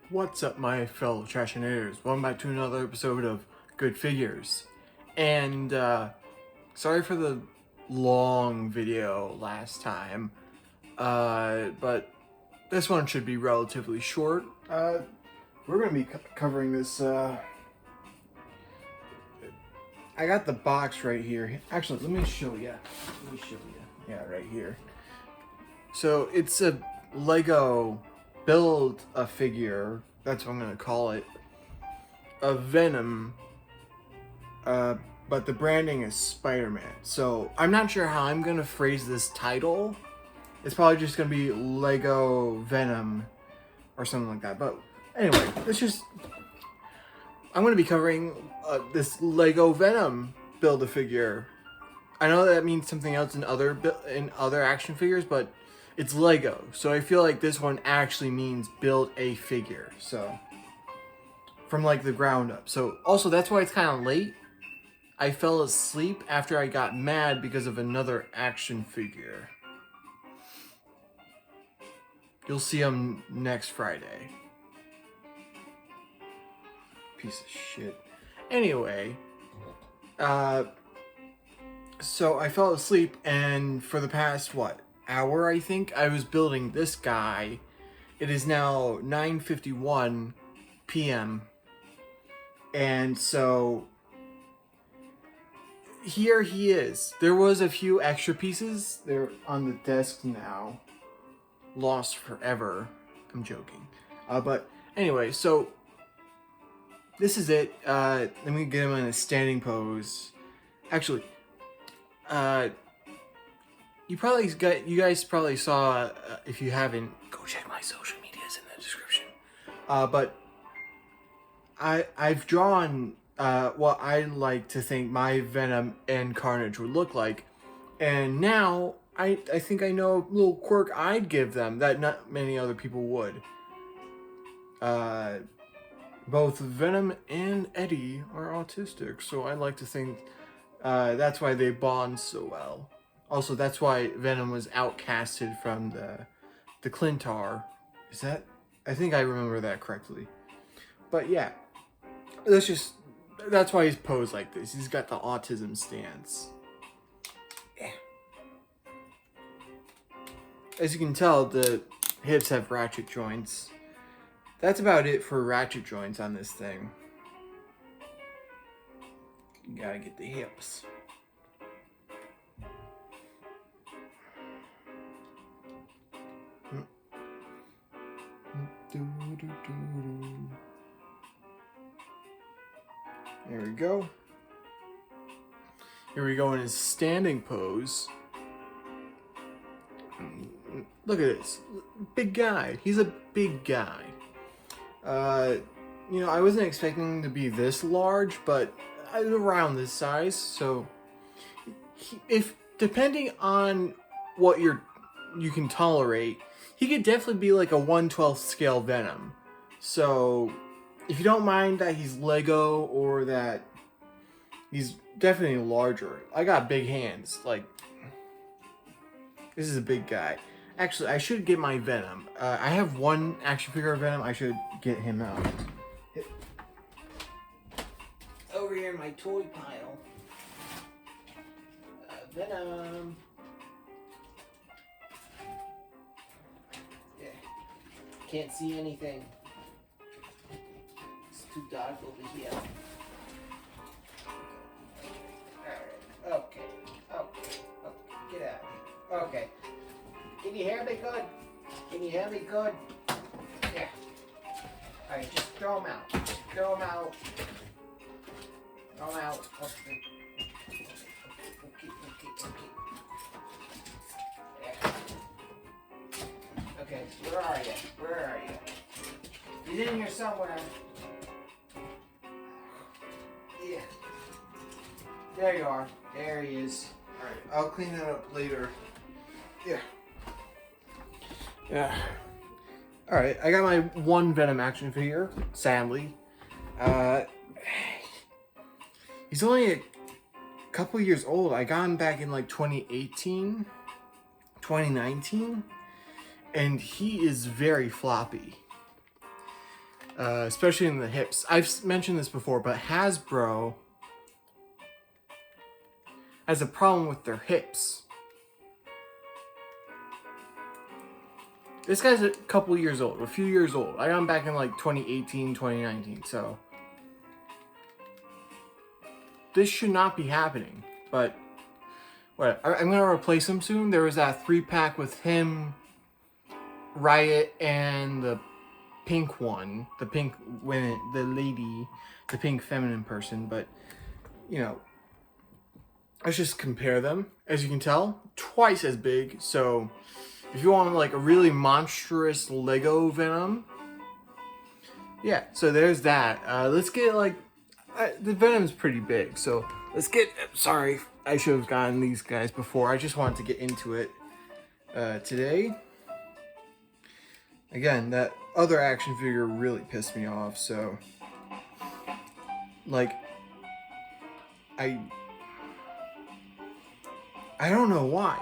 What's up, my fellow trashinaires? Welcome back to another episode of Good Figures. And, sorry for the long video last time, but this one should be relatively short. We're gonna be covering this, I got the box right here. Actually, let me show you. Yeah, right here. So, it's a Lego build a figure, that's what I'm gonna call it, of Venom, but the branding is Spider-Man. So I'm not sure how I'm gonna phrase this title. It's probably just gonna be Lego Venom or something like that. But anyway, I'm gonna be covering this Lego Venom Build-A-Figure. I know that means something else in other action figures, but it's Lego, so I feel like this one actually means build a figure. So from like the ground up. So also that's why it's kind of late. I fell asleep after I got mad because of another action figure. You'll see him next Friday. Piece of shit. Anyway, so I fell asleep, and for the past, hour, I think, I was building this guy. It is now 9:51 p.m. And so here he is. There was a few extra pieces. They're on the desk now. Lost forever. I'm joking. But anyway, so this is it. Let me get him in a standing pose. Actually, you guys probably saw, if you haven't, go check my social medias in the description. But I've drawn what I like to think my Venom and Carnage would look like, and now I think I know a little quirk I'd give them that not many other people would. Both Venom and Eddie are autistic, so I like to think that's why they bond so well. Also, that's why Venom was outcasted from the Clintar. Is that? I think I remember that correctly. But yeah, that's why he's posed like this. He's got the autism stance. Yeah. As you can tell, the hips have ratchet joints. That's about it for ratchet joints on this thing. You gotta get the hips. There we go. Here we go in his standing pose. Look at this. Big guy. He's a big guy. I wasn't expecting him to be this large, but around this size. So, if depending on what you can tolerate, he could definitely be like a 1/12 scale Venom. So, if you don't mind that he's Lego or that he's definitely larger. I got big hands. Like, this is a big guy. Actually, I should get my Venom. I have one action figure of Venom. I should get him out. Over here in my toy pile. Venom. Yeah. Can't see anything. It's too dark over here. Alright. Okay. Get out of here. Okay. Can you hear me good? Yeah. Alright, just throw them out. Throw them out. Okay. Yeah. Okay, where are you? He's in here somewhere. Yeah. There you are. There he is. Alright, I'll clean that up later. Yeah. Alright, I got my one Venom action figure, sadly. He's only a couple years old. I got him back in like 2018, 2019, and he is very floppy. especially in the hips. I've mentioned this before, but Hasbro has a problem with their hips. This guy's a couple years old, a few years old. I got him back in like 2018, 2019, so this should not be happening, but what? I'm gonna replace him soon. There was that 3-pack with him, Riot, and the pink one, the pink women, the lady, the pink feminine person. But you know, let's just compare them. As you can tell, twice as big. So if you want like a really monstrous Lego Venom, yeah. So there's that. Let's get like the Venom's pretty big. So let's get. Sorry, I should have gotten these guys before. I just wanted to get into it today. Again, that other action figure really pissed me off, so like I don't know why.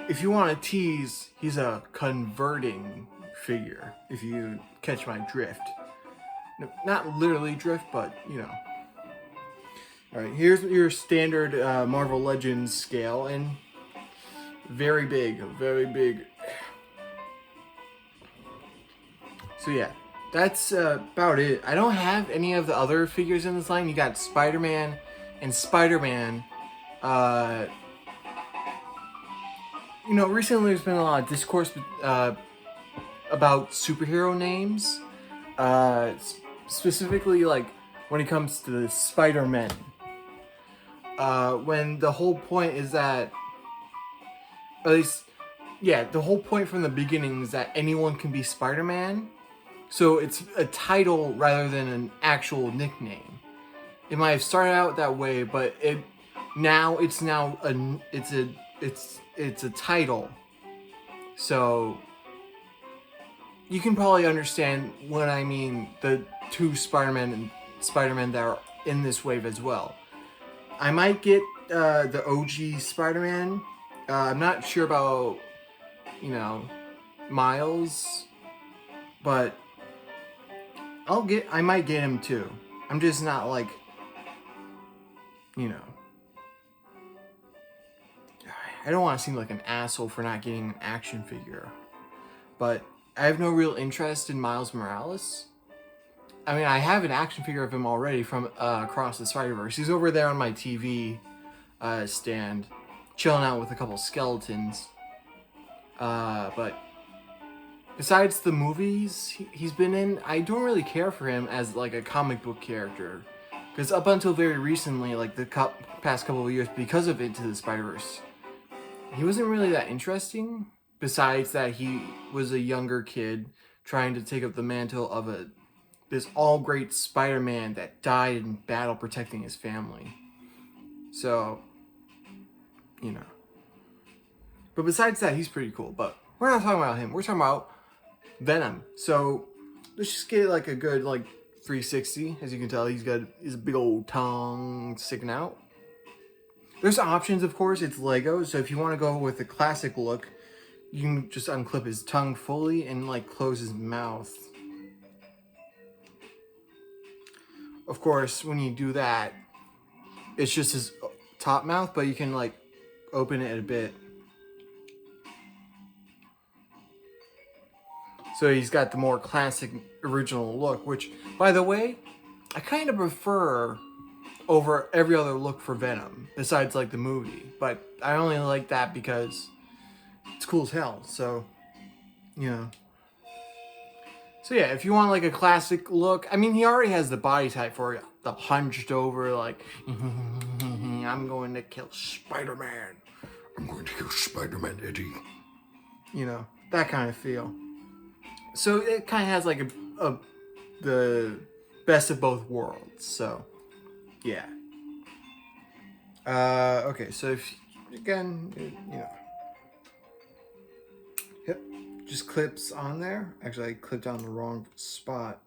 If you want to tease, he's a converting figure, if you catch my drift. No, not literally drift, but you know. Alright, here's your standard Marvel Legends scale, and very big, very big. So yeah, that's about it. I don't have any of the other figures in this line. You got Spider-Man and Spider-Man. You know, recently there's been a lot of discourse about superhero names. Specifically, like, when it comes to the Spider-Man. When the whole point is that, at least, yeah, the whole point from the beginning is that anyone can be Spider-Man. So it's a title rather than an actual nickname. It might have started out that way, but it's a title. So you can probably understand what I mean, the two Spider-Man that are in this wave as well. I might get the OG Spider-Man. I'm not sure about, you know, Miles, but I might get him too. I'm just not like, you know, I don't want to seem like an asshole for not getting an action figure, but I have no real interest in Miles Morales. I mean, I have an action figure of him already from Across the Spider-Verse. He's over there on my TV stand, chilling out with a couple skeletons. But besides the movies he's been in, I don't really care for him as like a comic book character. Because up until very recently, like the past couple of years, because of Into the Spider-Verse, he wasn't really that interesting. Besides that, he was a younger kid trying to take up the mantle of this all-great Spider-Man that died in battle protecting his family. So, you know. But besides that, he's pretty cool. But we're not talking about him. We're talking about Venom. So let's just get like a good like 360. As you can tell, he's got his big old tongue sticking out. There's options, of course. It's Lego. So if you want to go with the classic look, you can just unclip his tongue fully and like close his mouth. Of course, when you do that, it's just his top mouth, but you can like open it a bit. So he's got the more classic original look, which, by the way, I kind of prefer over every other look for Venom, besides like the movie. But I only like that because it's cool as hell, so, you know. So yeah, if you want like a classic look, I mean, he already has the body type for it. The hunched over, like, I'm going to kill Spider-Man. I'm going to kill Spider-Man, Eddie. You know, that kind of feel. So it kind of has like the best of both worlds. So, yeah. Okay, so if, again, you know. Yep, just clips on there. Actually, I clipped on the wrong spot.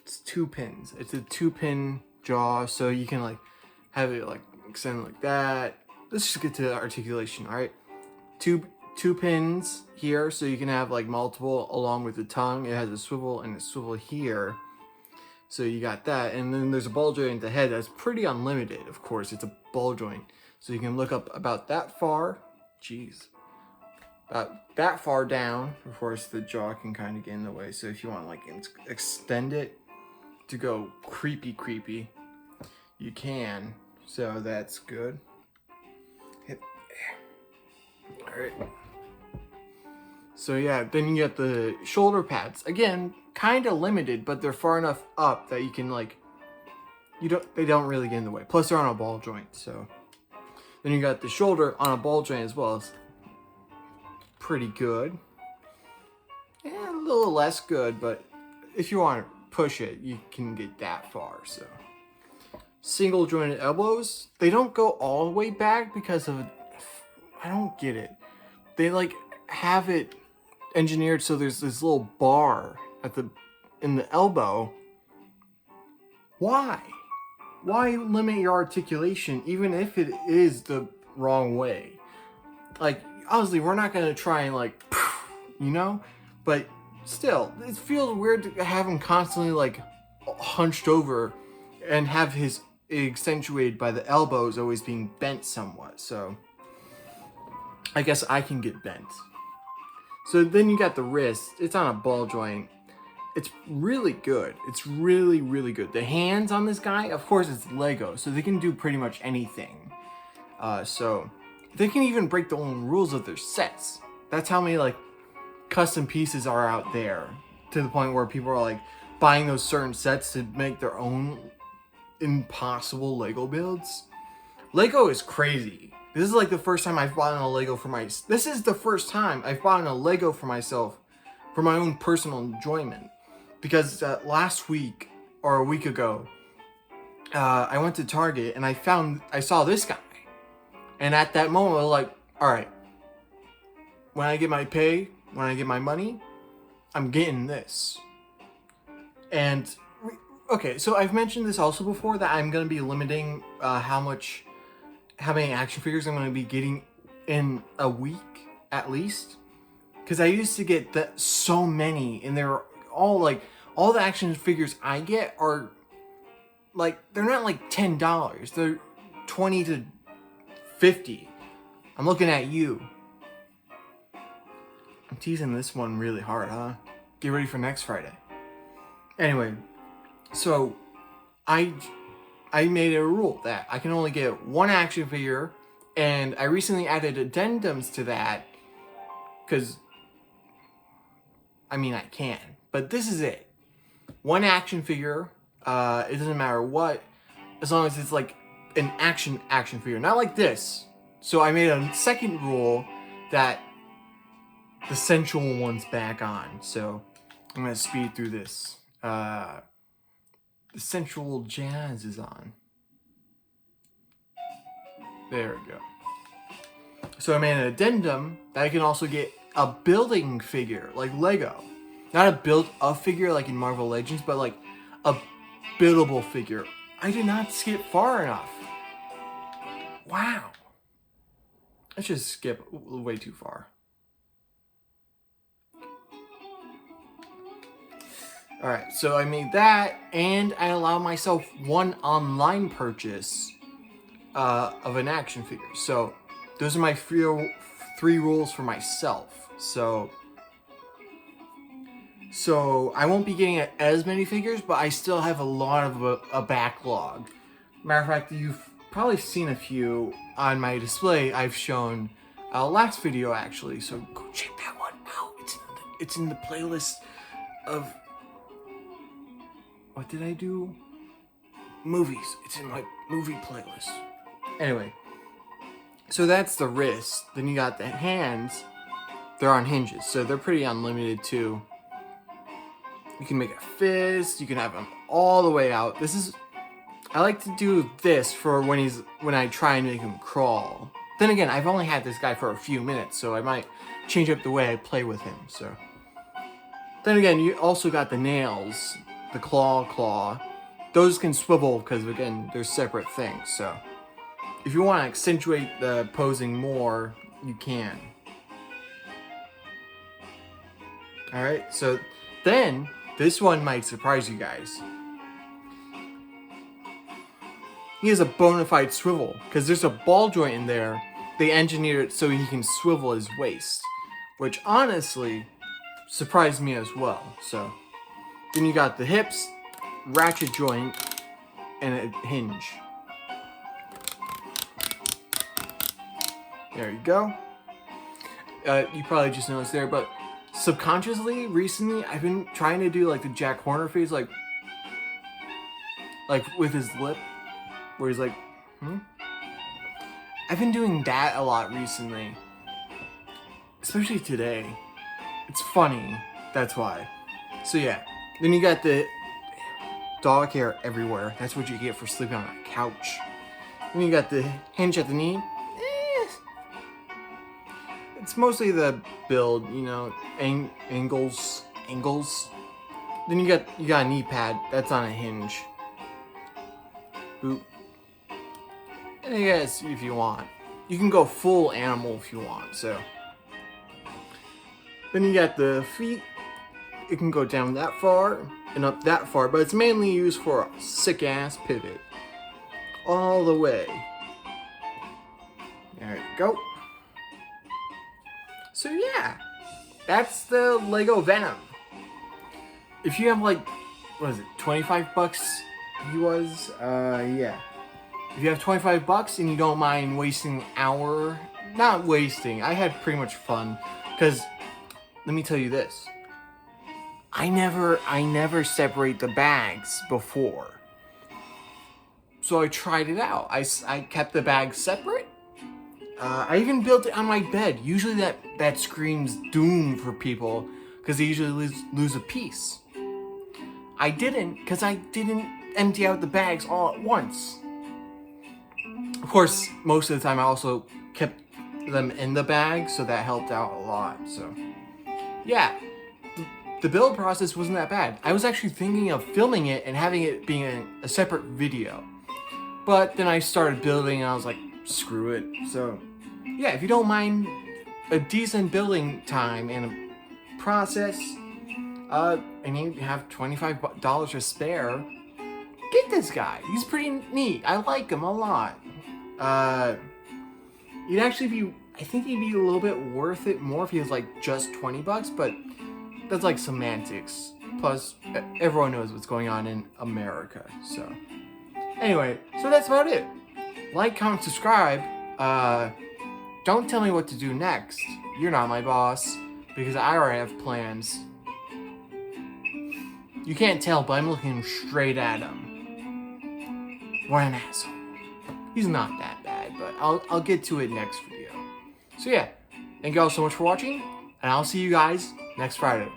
It's 2 pins. It's a 2-pin jaw, so you can like have it like extend like that. Let's just get to the articulation. All right, two 2 pins here, so you can have like multiple along with the tongue. It has a swivel and a swivel here. So you got that, and then there's a ball joint at the head that's pretty unlimited. Of course, it's a ball joint. So you can look up about that far. Jeez. About that far down. Of course, the jaw can kind of get in the way. So if you want to like extend it to go creepy, you can. So that's good. Alright. So yeah, then you get the shoulder pads. Again, kind of limited, but they're far enough up that you can like, they don't really get in the way. Plus they're on a ball joint, so. Then you got the shoulder on a ball joint as well. It's pretty good. Yeah, a little less good, but if you want to push it, you can get that far, so. Single jointed elbows, they don't go all the way back because of, I don't get it. They like have it engineered so there's this little bar in the elbow. Why? Why limit your articulation even if it is the wrong way? Like, obviously we're not gonna try and like, you know, but still, it feels weird to have him constantly like hunched over and have his accentuated by the elbows always being bent somewhat. So I guess I can get bent. So then you got the wrist. It's on a ball joint. It's really good. It's really, really good. The hands on this guy, of course, it's Lego, so they can do pretty much anything. So they can even break the own rules of their sets. That's how many like custom pieces are out there, to the point where people are like buying those certain sets to make their own impossible Lego builds. Lego is crazy. This is like the first time I've bought a Lego for this is the first time I've bought a Lego for myself for my own personal enjoyment. Because last week or a week ago, I went to Target and I saw this guy. And at that moment, I was like, all right, when I get my pay, when I get my money, I'm getting this. And okay, so I've mentioned this also before, that I'm going to be limiting how many action figures I'm going to be getting in a week at least. Because I used to get so many, and they're all like, all the action figures I get are like, they're not like $10. They're 20 to 50. I'm looking at you. I'm teasing this one really hard, huh? Get ready for next Friday. Anyway, so I made a rule that I can only get one action figure, and I recently added addendums to that, because, I mean, I can, but this is it. One action figure, it doesn't matter what, as long as it's like an action figure, not like this. So I made a second rule that the sensual one's back on. So I'm gonna speed through this. The sensual jazz is on. There we go. So I made an addendum that I can also get a building figure, like Lego. Not a build-a figure like in Marvel Legends, but like a buildable figure. I did not skip far enough. Wow. I should skip way too far. Alright, so I made that, and I allowed myself one online purchase of an action figure. So those are my three rules for myself. So I won't be getting as many figures, but I still have a lot of a backlog. Matter of fact, you've probably seen a few on my display I've shown last video actually. So go check that one out. It's in the playlist of, what did I do? Movies. It's in my movie playlist. Anyway, so that's the wrist. Then you got the hands. They're on hinges, so they're pretty unlimited too. You can make a fist. You can have them all the way out. I like to do this for when I try and make him crawl. Then again, I've only had this guy for a few minutes, so I might change up the way I play with him. So then again, you also got the nails, the claw. Those can swivel because again, they're separate things. So if you want to accentuate the posing more, you can. Alright, so then this one might surprise you guys. He has a bona fide swivel, because there's a ball joint in there. They engineered it so he can swivel his waist, which honestly surprised me as well. So then you got the hips, ratchet joint, and a hinge. There you go. You probably just noticed there, but subconsciously, recently, I've been trying to do like the Jack Horner face, like with his lip, where he's like, I've been doing that a lot recently, especially today. It's funny, that's why. So yeah, then you got the dog hair everywhere. That's what you get for sleeping on a couch. Then you got the hinge at the knee. It's mostly the build, you know, angles. Then you got a knee pad. That's on a hinge. Boop. And I guess if you want, you can go full animal if you want. So then you got the feet. It can go down that far and up that far, but it's mainly used for a sick ass pivot all the way. There you go. So yeah, that's the Lego Venom. If you have like, what is it, 25 bucks he was? Yeah. If you have 25 bucks and you don't mind wasting an hour, not wasting, I had pretty much fun. Because, let me tell you this. I never separate the bags before. So I tried it out. I kept the bags separate. I even built it on my bed. Usually that screams doom for people because they usually lose a piece. I didn't because I didn't empty out the bags all at once. Of course, most of the time I also kept them in the bag, so that helped out a lot. So yeah, the build process wasn't that bad. I was actually thinking of filming it and having it being a separate video. But then I started building and I was like, screw it. So yeah, if you don't mind a decent building time and a process, and you have $25 to spare, get this guy. He's pretty neat. I like him a lot. He'd actually be, I think he'd be a little bit worth it more if he was like just 20 bucks, but that's like semantics. Plus, everyone knows what's going on in America, so. Anyway, so that's about it. Like, comment, subscribe. Don't tell me what to do next. You're not my boss, because I already have plans. You can't tell, but I'm looking straight at him. What an asshole. He's not that bad, but I'll get to it next video. So yeah, thank you all so much for watching, and I'll see you guys next Friday.